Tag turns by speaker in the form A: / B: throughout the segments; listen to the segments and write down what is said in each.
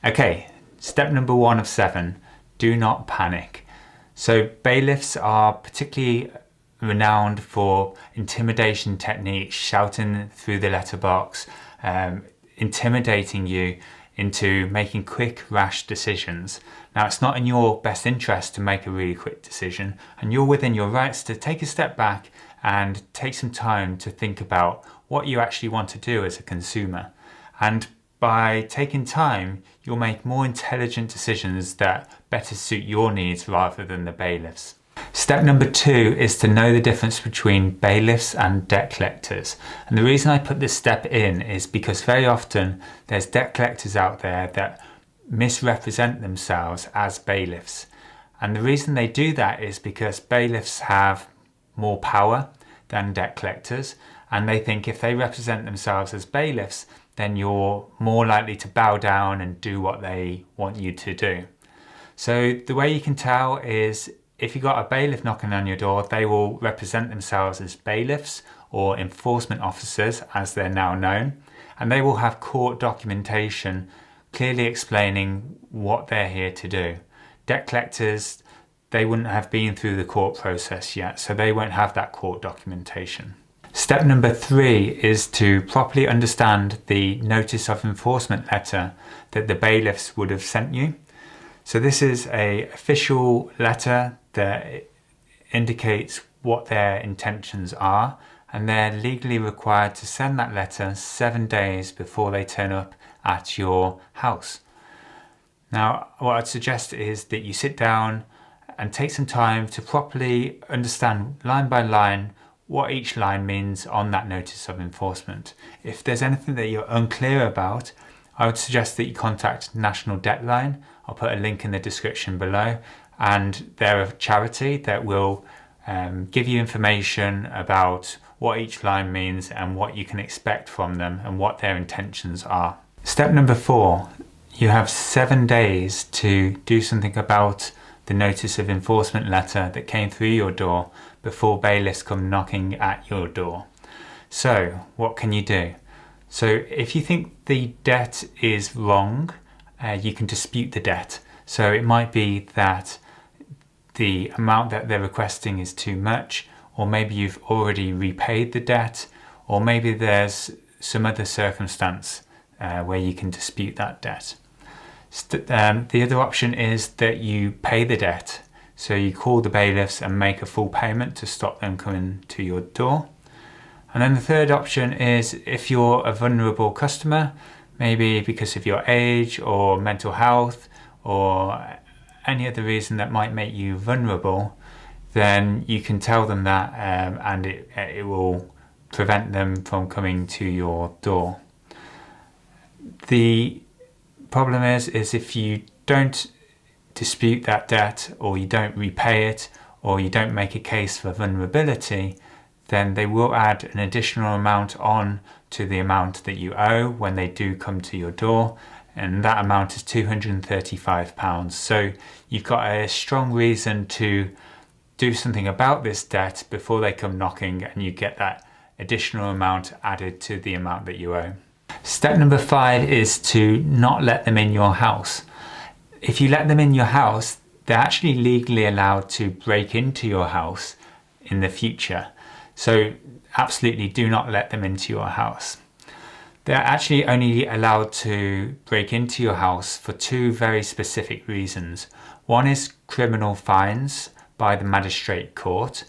A: Okay, step number 1 of 7, do not panic. So bailiffs are particularly renowned for intimidation techniques, shouting through the letterbox, intimidating you into making quick, rash decisions. Now, it's not in your best interest to make a really quick decision, and you're within your rights to take a step back and take some time to think about what you actually want to do as a consumer. And by taking time, you'll make more intelligent decisions that better suit your needs rather than the bailiffs. Step number 2 is to know the difference between bailiffs and debt collectors. And the reason I put this step in is because very often there's debt collectors out there that misrepresent themselves as bailiffs. And the reason they do that is because bailiffs have more power than debt collectors, and they think if they represent themselves as bailiffs, then you're more likely to bow down and do what they want you to do. So the way you can tell is if you've got a bailiff knocking on your door, they will represent themselves as bailiffs or enforcement officers, as they're now known, and they will have court documentation clearly explaining what they're here to do. Debt collectors, they wouldn't have been through the court process yet, so they won't have that court documentation. Step number 3 is to properly understand the notice of enforcement letter that the bailiffs would have sent you. So this is an official letter that indicates what their intentions are, and they're legally required to send that letter 7 days before they turn up at your house. Now, what I'd suggest is that you sit down and take some time to properly understand line by line what each line means on that notice of enforcement. If there's anything that you're unclear about, I would suggest that you contact National Debt Line. I'll put a link in the description below, and they're a charity that will give you information about what each line means and what you can expect from them and what their intentions are. Step number 4, you have 7 days to do something about the notice of enforcement letter that came through your door before bailiffs come knocking at your door. So what can you do? So if you think the debt is wrong, you can dispute the debt. So it might be that the amount that they're requesting is too much, or maybe you've already repaid the debt, or maybe there's some other circumstance where you can dispute that debt. The other option is that you pay the debt. So you call the bailiffs and make a full payment to stop them coming to your door. And then the third option is if you're a vulnerable customer, maybe because of your age or mental health or any other reason that might make you vulnerable, then you can tell them that and it will prevent them from coming to your door. The problem is if you don't dispute that debt, or you don't repay it, or you don't make a case for vulnerability, then they will add an additional amount on to the amount that you owe when they do come to your door, and that amount is £235. So you've got a strong reason to do something about this debt before they come knocking, and you get that additional amount added to the amount that you owe. Step number 5 is to not let them in your house. If you let them in your house, they're actually legally allowed to break into your house in the future. So absolutely do not let them into your house. They're actually only allowed to break into your house for 2 very specific reasons. One is criminal fines by the magistrate court,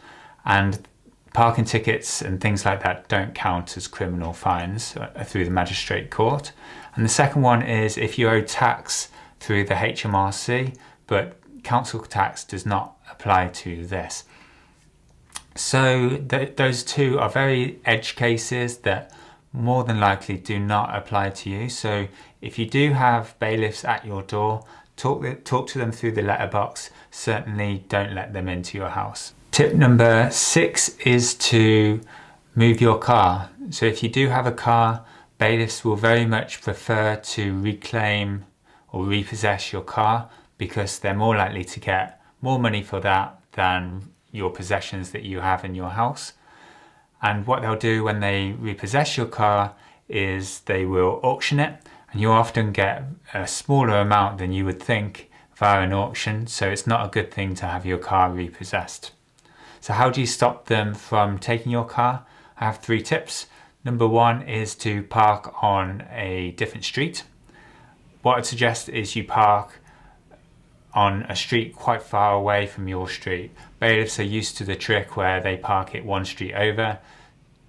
A: and parking tickets and things like that don't count as criminal fines through the magistrate court. And the second one is if you owe tax through the HMRC, but council tax does not apply to this. So those 2 are very edge cases that more than likely do not apply to you. So if you do have bailiffs at your door, talk to them through the letterbox. Certainly don't let them into your house. Tip number 6 is to move your car. So if you do have a car, bailiffs will very much prefer to reclaim or repossess your car because they're more likely to get more money for that than your possessions that you have in your house. And what they'll do when they repossess your car is they will auction it, and you often get a smaller amount than you would think via an auction, so it's not a good thing to have your car repossessed. So how do you stop them from taking your car? I have 3 tips. Number 1 is to park on a different street. What I'd suggest is you park on a street quite far away from your street. Bailiffs are used to the trick where they park it one street over.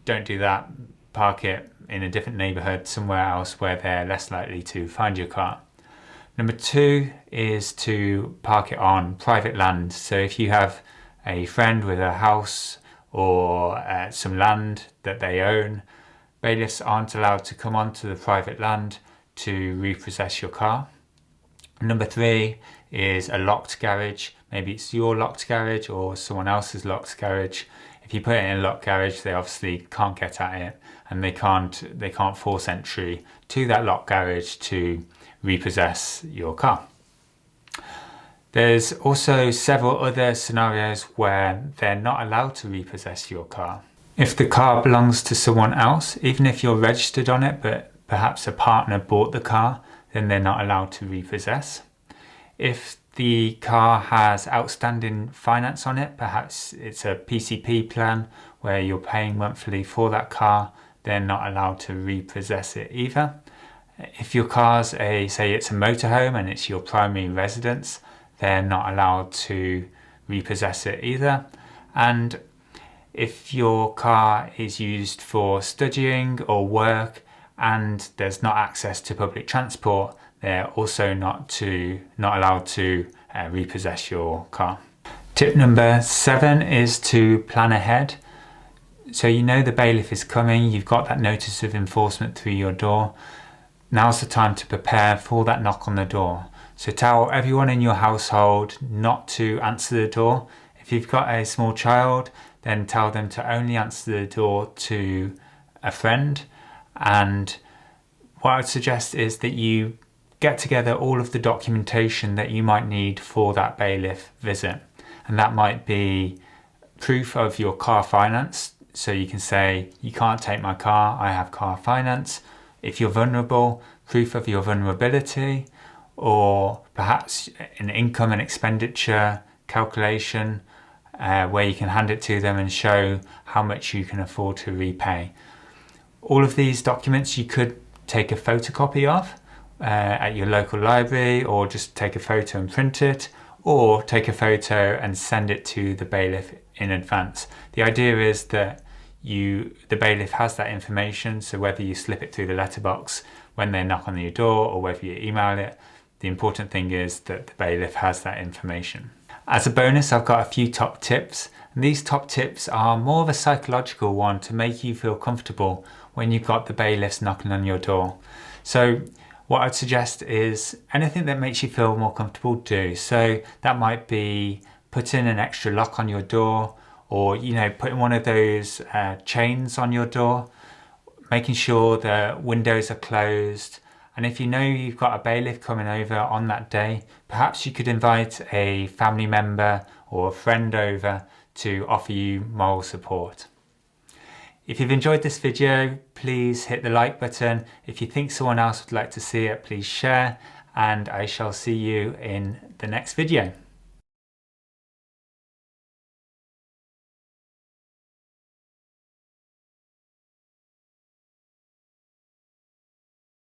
A: Don't do that. Park it in a different neighborhood, somewhere else where they're less likely to find your car. Number 2 is to park it on private land. So if you have a friend with a house or some land that they own, bailiffs aren't allowed to come onto the private land to repossess your car. Number 3 is a locked garage. Maybe it's your locked garage or someone else's locked garage. If you put it in a locked garage, they obviously can't get at it, and they can't force entry to that locked garage to repossess your car. There's also several other scenarios where they're not allowed to repossess your car. If the car belongs to someone else, even if you're registered on it, but perhaps a partner bought the car, then they're not allowed to repossess. If the car has outstanding finance on it, perhaps it's a PCP plan where you're paying monthly for that car, they're not allowed to repossess it either. If your car's say it's a motorhome and it's your primary residence, they're not allowed to repossess it either. And if your car is used for studying or work and there's not access to public transport, they're also not allowed to repossess your car. Tip number 7 is to plan ahead. So you know the bailiff is coming, you've got that notice of enforcement through your door. Now's the time to prepare for that knock on the door. So tell everyone in your household not to answer the door. If you've got a small child, then tell them to only answer the door to a friend. And what I would suggest is that you get together all of the documentation that you might need for that bailiff visit. And that might be proof of your car finance. So you can say, you can't take my car, I have car finance. If you're vulnerable, proof of your vulnerability, or perhaps an income and expenditure calculation where you can hand it to them and show how much you can afford to repay. All of these documents you could take a photocopy of at your local library, or just take a photo and print it, or take a photo and send it to the bailiff in advance. The idea is that the bailiff has that information, so whether you slip it through the letterbox when they knock on your door or whether you email it, the important thing is that the bailiff has that information. As a bonus, I've got a few top tips, and these top tips are more of a psychological one to make you feel comfortable when you've got the bailiffs knocking on your door. So what I'd suggest is anything that makes you feel more comfortable, do. So that might be putting an extra lock on your door, or putting one of those chains on your door, making sure the windows are closed. And if you know you've got a bailiff coming over on that day, perhaps you could invite a family member or a friend over to offer you moral support. If you've enjoyed this video, please hit the like button. If you think someone else would like to see it, please share, and I shall see you in the next video.